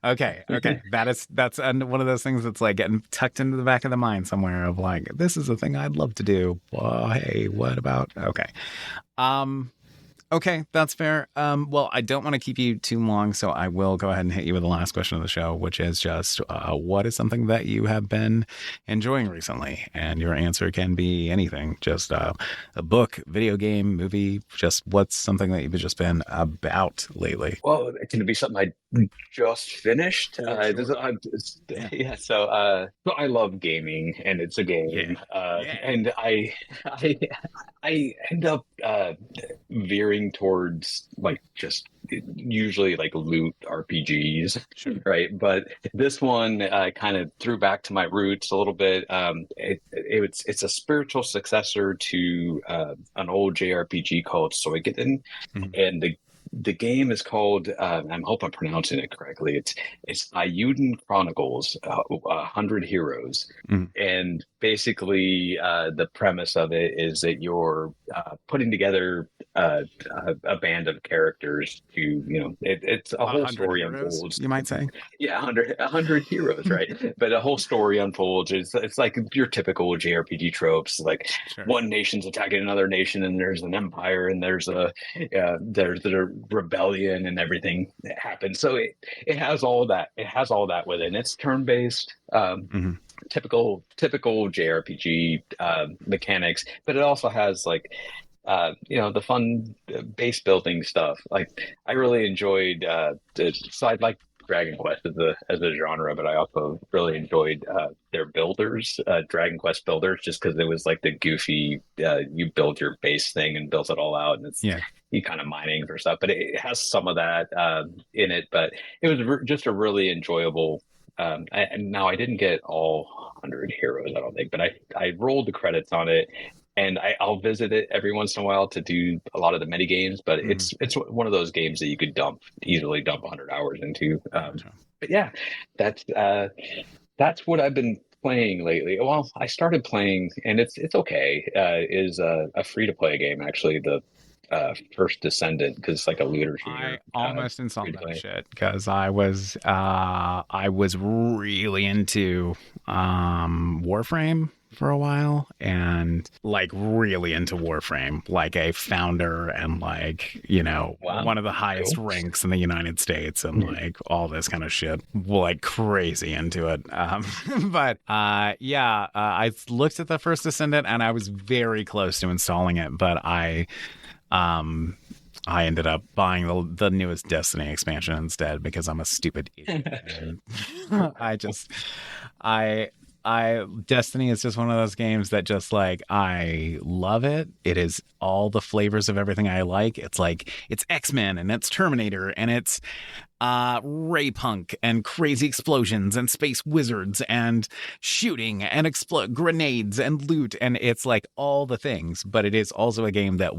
A: Okay. That's one of those things that's like getting tucked into the back of the mind somewhere of like, this is a thing I'd love to do. Well, hey, what about? Okay, that's fair. Well, I don't want to keep you too long, so I will go ahead and hit you with the last question of the show, which is just, what is something that you have been enjoying recently? And your answer can be anything, just a book, video game, movie, just what's something that you've just been about lately?
B: Well, it's going to be something I just finished. So I love gaming, and it's a game. And I end up veering towards like just usually like loot RPGs,
A: Sure.
B: right? But this one kind of threw back to my roots a little bit. It's a spiritual successor to an old JRPG called Suikoden,
A: Mhm.
B: and the game is called, I hope I'm pronouncing it correctly. It's Ayuden Chronicles, 100 Heroes.
A: Mhm.
B: And basically, the premise of it is that you're putting together a band of characters to, it's a
A: A
B: whole
A: hundred
B: story
A: heroes,
B: unfolds.
A: you might say.
B: Yeah, 100 heroes, right? But a whole story unfolds. It's like your typical JRPG tropes, like
A: Sure.
B: one nation's attacking another nation, and there's an empire, and there's the rebellion, and everything that happens. So it has all that. It has all that within. It's turn based.
A: Hmm.
B: Typical JRPG mechanics, but it also has like the fun base building stuff. Like I really enjoyed so I like Dragon Quest as a genre, but I also really enjoyed their builders, Dragon Quest builders, just because it was like the goofy you build your base thing and build it all out, and it's
A: Yeah.
B: you kind of mining for stuff. But it has some of that in it, but it was just a really enjoyable. And now I didn't get all 100 Heroes, I don't think, but I rolled the credits on it, and I'll visit it every once in a while to do a lot of the mini games. But
A: Hmm.
B: it's one of those games that you could easily dump 100 hours into.
A: Gotcha.
B: But yeah, that's that's what I've been playing lately. Well, I started playing, and it's okay. Is a free to play game actually. The First Descendant, because it's like a looter
A: I
B: shooter.
A: almost
B: Free
A: installed
B: to
A: that
B: play.
A: shit because I was really into Warframe for a while, and like really into Warframe, like a founder and like,
B: Wow,
A: one of the highest
B: cool.
A: ranks in the United States and like all this kind of shit, like crazy into it. But yeah, I looked at the First Descendant and I was very close to installing it, but um I ended up buying the newest Destiny expansion instead because I'm a stupid idiot. And I just, I, Destiny is just one of those games that just like, I love it. It is all the flavors of everything I like. It's like, it's X-Men and it's Terminator and it's ray punk and crazy explosions and space wizards and shooting and grenades and loot, and it's like all the things. But it is also a game that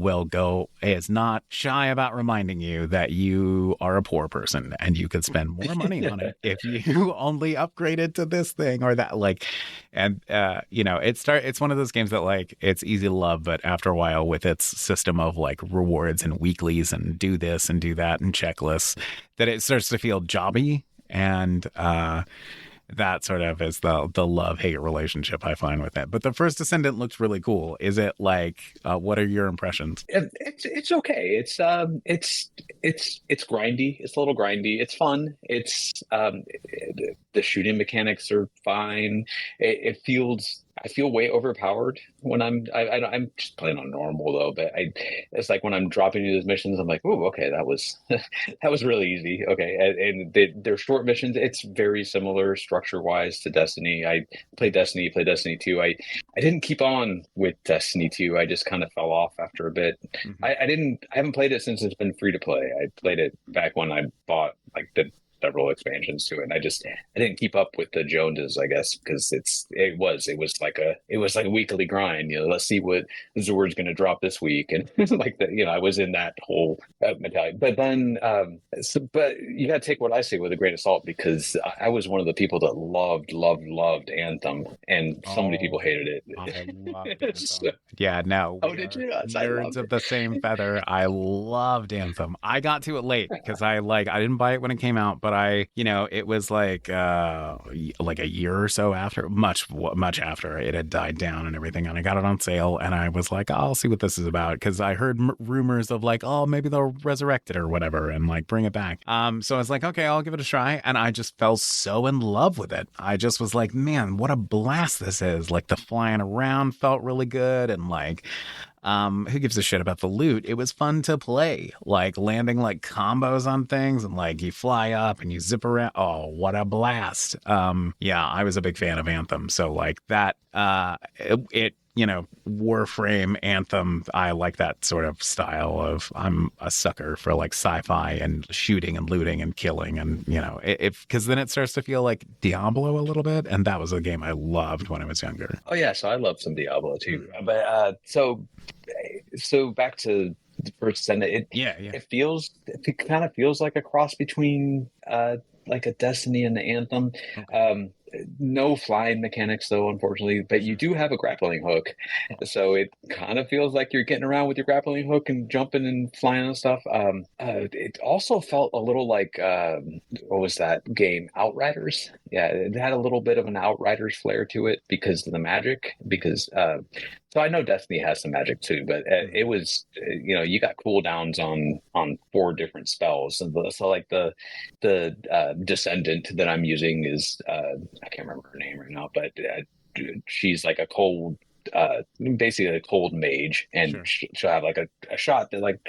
A: is not shy about reminding you that you are a poor person and you could spend more money on it if you only upgraded to this thing or that, like. And it's one of those games that like it's easy to love, but after a while with its system of like rewards and weeklies and do this and do that and checklists, that it starts to feel jobby, and that sort of is the love-hate relationship I find with it. But the First Descendant looks really cool. Is it like what are your impressions?
B: It's okay. It's grindy. It's a little grindy. It's fun. The shooting mechanics are fine. It feels I feel way overpowered when I'm just playing on normal though. But it's like when I'm dropping into those missions, I'm like, oh, okay, that was that was really easy. Okay, they're short missions. It's very similar structure wise to Destiny. I played Destiny 2. I didn't keep on with Destiny 2. I just kind of fell off after a bit.
A: Mm-hmm.
B: I haven't played it since it's been free to play. I played it back when I bought like the several expansions to it. And I didn't keep up with the Joneses, I guess, because it was like a weekly grind. Let's see what Zord's going to drop this week, and like that. I was in that whole mentality. But then, but you got to take what I say with a grain of salt, because I was one of the people that loved Anthem, and so many people
A: Oh,
B: hated
A: I love
B: it. So,
A: Anthem. Yeah, no,
B: oh,
A: we
B: did
A: are
B: you? Yes, I
A: nerds
B: loved
A: of the same feather. I loved Anthem. I got to it late because I didn't buy it when it came out, but it was like a year or so after, much after it had died down and everything, and I got it on sale, and I was like, I'll see what this is about, because I heard rumors of like, oh, maybe they'll resurrect it or whatever and like bring it back. So I was like, okay, I'll give it a try, and I just fell so in love with it. I just was like, man, what a blast this is. Like the flying around felt really good, and like who gives a shit about the loot? It was fun to play, like landing like combos on things, and like you fly up and you zip around. Oh, what a blast. Yeah, I was a big fan of Anthem. So like that, it Warframe, Anthem. I like that sort of style of, I'm a sucker for like sci-fi and shooting and looting and killing, and because then it starts to feel like Diablo a little bit, and that was a game I loved when I was younger.
B: Oh yeah, so I love some Diablo too. But so back to the first Ascendant. It kind of feels like a cross between like a Destiny and the Anthem.
A: Okay.
B: No flying mechanics though, unfortunately, but you do have a grappling hook, so it kind of feels like you're getting around with your grappling hook and jumping and flying and stuff. It also felt a little like what was that game, Outriders? Yeah, it had a little bit of an Outriders flair to it because of the magic. Because so I know Destiny has some magic too, but it was you got cooldowns on 4 different spells, and so like the Descendant that I'm using is I can't remember her name right now, but she's like a cold, basically a cold mage, and
A: Sure.
B: she'll have like a shot that like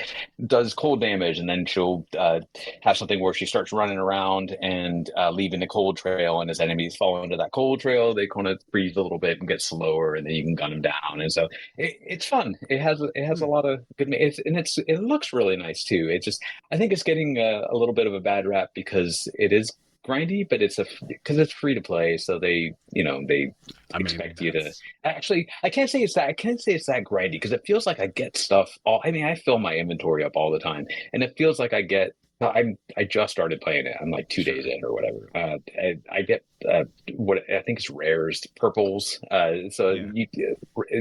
B: does cold damage, and then she'll have something where she starts running around and leaving a cold trail, and as enemies fall into that cold trail, they kind of freeze a little bit and get slower, and then you can gun them down, and so it's fun. It has a lot of good, it looks really nice too. It just, I think it's getting a little bit of a bad rap because it is grindy, but because it's free to play, so they expect you to. Actually, I can't say it's that. I can't say it's that grindy because it feels like I get stuff. I fill my inventory up all the time, and it feels like I get. I just started playing it. I'm like 2 days in or whatever. I get what I think is rares, purples. So you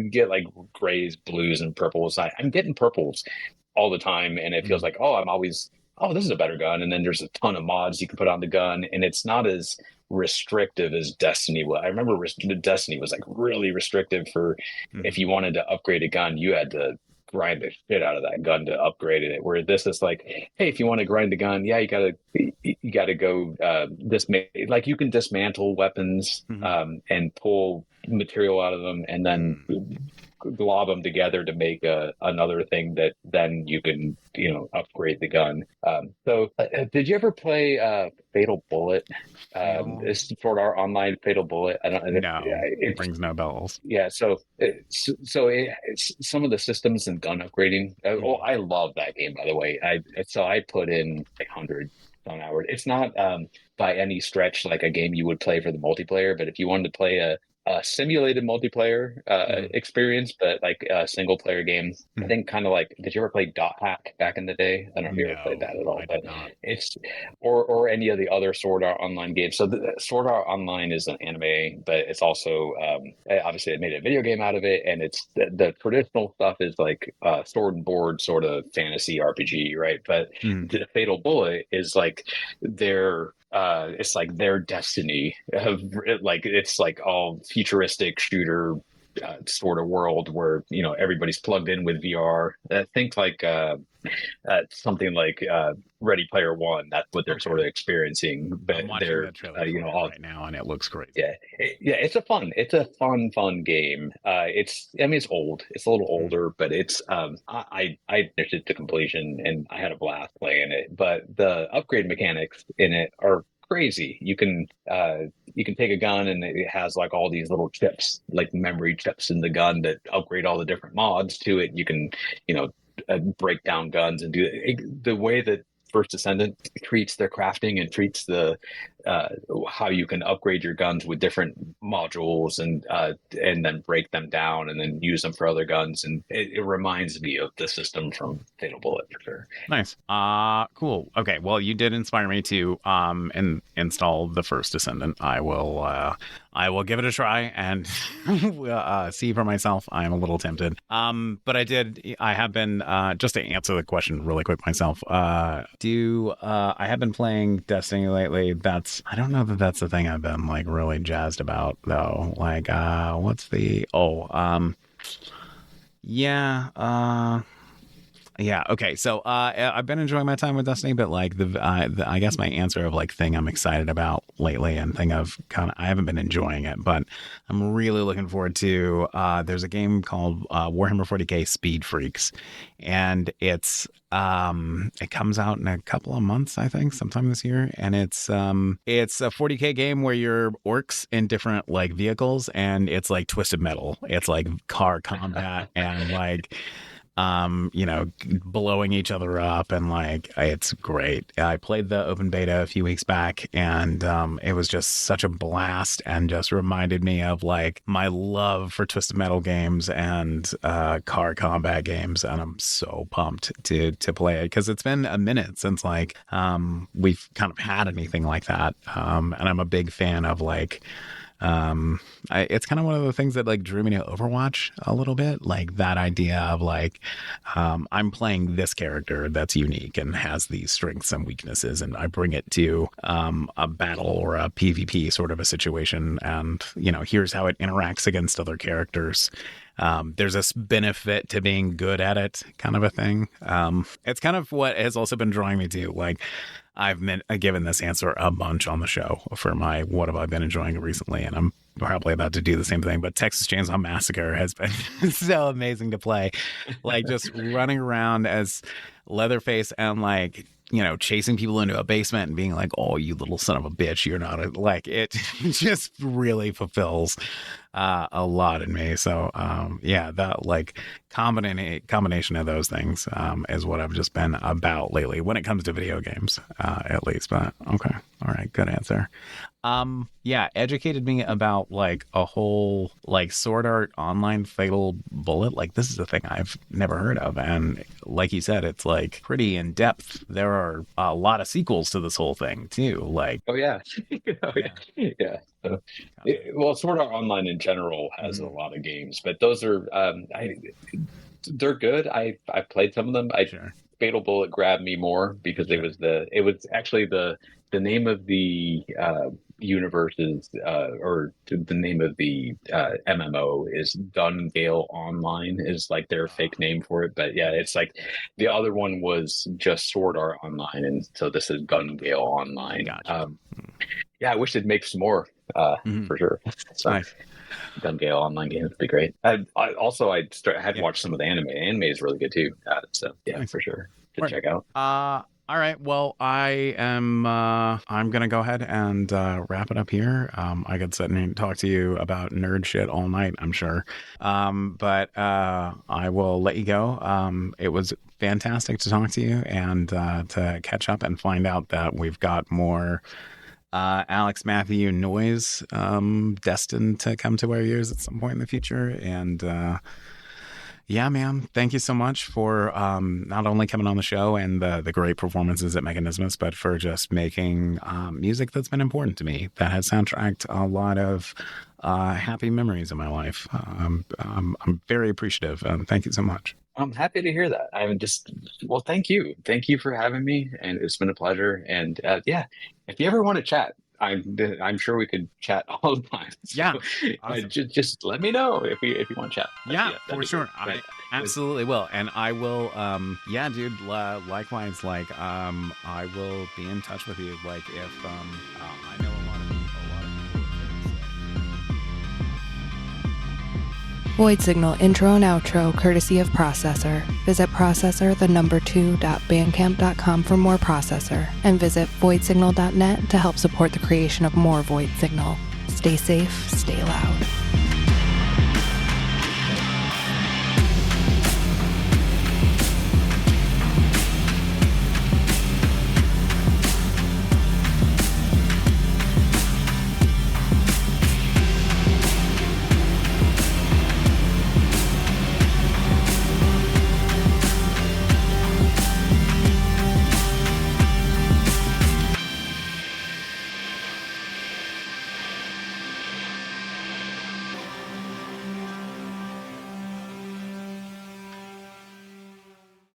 B: get like grays, blues, and purples. I'm getting purples all the time, and it feels like, I'm always, this is a better gun. And then there's a ton of mods you can put on the gun, and it's not as restrictive as Destiny was. I remember Destiny was like really restrictive for if you wanted to upgrade a gun, you had to grind the shit out of that gun to upgrade it. Where this is like, hey, if you want to grind the gun, yeah, you gotta go like you can dismantle weapons and pull material out of them, and then glob them together to make another thing that then you can upgrade the gun. So did you ever play Fatal Bullet? It's Sword Art Online Fatal Bullet. I don't know.
A: It rings no bells.
B: Yeah, so it's some of the systems and gun upgrading. I love that game, by the way. I put in like 100 on hours. It's not by any stretch like a game you would play for the multiplayer, but if you wanted to play a simulated multiplayer experience, but like a single player game. I think kind of like, did you ever play Dot Hack back in the day? I don't know if you ever played that at all, but it's or any of the other Sword Art Online games. So the Sword Art Online is an anime, but it's also obviously it made a video game out of it, and it's the traditional stuff is like sword and board sort of fantasy RPG, right? But the Fatal Bullet is like it's like their Destiny of like, it's like all futuristic shooter sort of world where everybody's plugged in with VR. Think like something like Ready Player One. That's what they're sort of experiencing. But they're all
A: right now, and it looks great.
B: It's a fun game. It's old. It's a little older, but it's I finished it to completion, and I had a blast playing it. But the upgrade mechanics in it are crazy. You can take a gun, and it has like all these little chips, like memory chips in the gun that upgrade all the different mods to it. You can break down guns and do it. The way that First Descendant treats their crafting and treats the how you can upgrade your guns with different modules and then break them down and then use them for other guns, and it reminds me of the system from Fatal Bullet for sure.
A: Nice. Cool. Okay, well, you did inspire me to install the First Descendant. I will give it a try and see for myself. I'm a little tempted. But I have been just to answer the question really quick myself. I have been playing Destiny lately. I don't know that that's the thing I've been like really jazzed about though. Like, Yeah. Okay. So I've been enjoying my time with Destiny, but like I guess my answer of like thing I'm excited about lately and thing of kind of I haven't been enjoying it, but I'm really looking forward to. There's a game called Warhammer 40K Speed Freaks, and it comes out in a couple of months, I think, sometime this year, and it's a 40K game where you're orcs in different like vehicles, and it's like Twisted Metal. It's like car combat and like blowing each other up, and like it's great. I played the open beta a few weeks back, and it was just such a blast, and just reminded me of like my love for Twisted Metal games and car combat games, and I'm so pumped to play it because it's been a minute since like we've kind of had anything like that, and I'm a big fan of like. It's kind of one of the things that like drew me to Overwatch a little bit, like that idea of like I'm playing this character that's unique and has these strengths and weaknesses, and I bring it to a battle or a PvP sort of a situation, and here's how it interacts against other characters. There's this benefit to being good at it, kind of a thing. It's kind of what has also been drawing me to like. I've been given this answer a bunch on the show for my what have I been enjoying recently, and I'm probably about to do the same thing. But Texas Chainsaw Massacre has been so amazing to play, like just running around as Leatherface and like chasing people into a basement and being like, "Oh, you little son of a bitch, you're not a," like it just really fulfills a lot in me. So that like combination of those things is what I've just been about lately when it comes to video games, at least. But okay, all right, good answer. Educated me about like a whole like Sword Art Online Fatal Bullet. Like this is a thing I've never heard of, and like you said, it's like pretty in depth. There are a lot of sequels to this whole thing too. Like
B: yeah. So, Sword Art Online in general has a lot of games, but those are they're good. I played some of them.
A: Sure.
B: Fatal Bullet grabbed me more because it was actually the name of the universes or the name of the MMO is Gun Gale Online is like their fake name for it, but yeah, it's like the other one was just Sword Art Online, and so this is Gun Gale Online.
A: Gotcha.
B: I wish they'd make some more for sure. So,
A: nice.
B: Gun Gale Online games would be great. I had watched some of the anime. Anime is really good too. Nice. For sure to check out.
A: All right. Well, I'm going to go ahead and wrap it up here. I could sit and talk to you about nerd shit all night, I'm sure. But I will let you go. It was fantastic to talk to you and to catch up and find out that we've got more Alex Mathew noise destined to come to our ears at some point in the future. And yeah, man, thank you so much for not only coming on the show and the great performances at Mechanismus, but for just making music that's been important to me, that has soundtracked a lot of happy memories in my life. I'm very appreciative. Thank you so much.
B: I'm happy to hear that. Thank you. Thank you for having me, and it's been a pleasure. And if you ever want to chat, I'm sure we could chat all the time. So,
A: yeah, awesome.
B: Just let me know if you want to chat.
A: Yeah, for sure. I absolutely will, and I will. Dude. Likewise, like I will be in touch with you. Like if I know a lot of people.
C: Void Signal intro and outro courtesy of Processor. Visit processor2.bandcamp.com for more Processor, and visit voidsignal.net to help support the creation of more Void Signal. Stay safe, stay loud.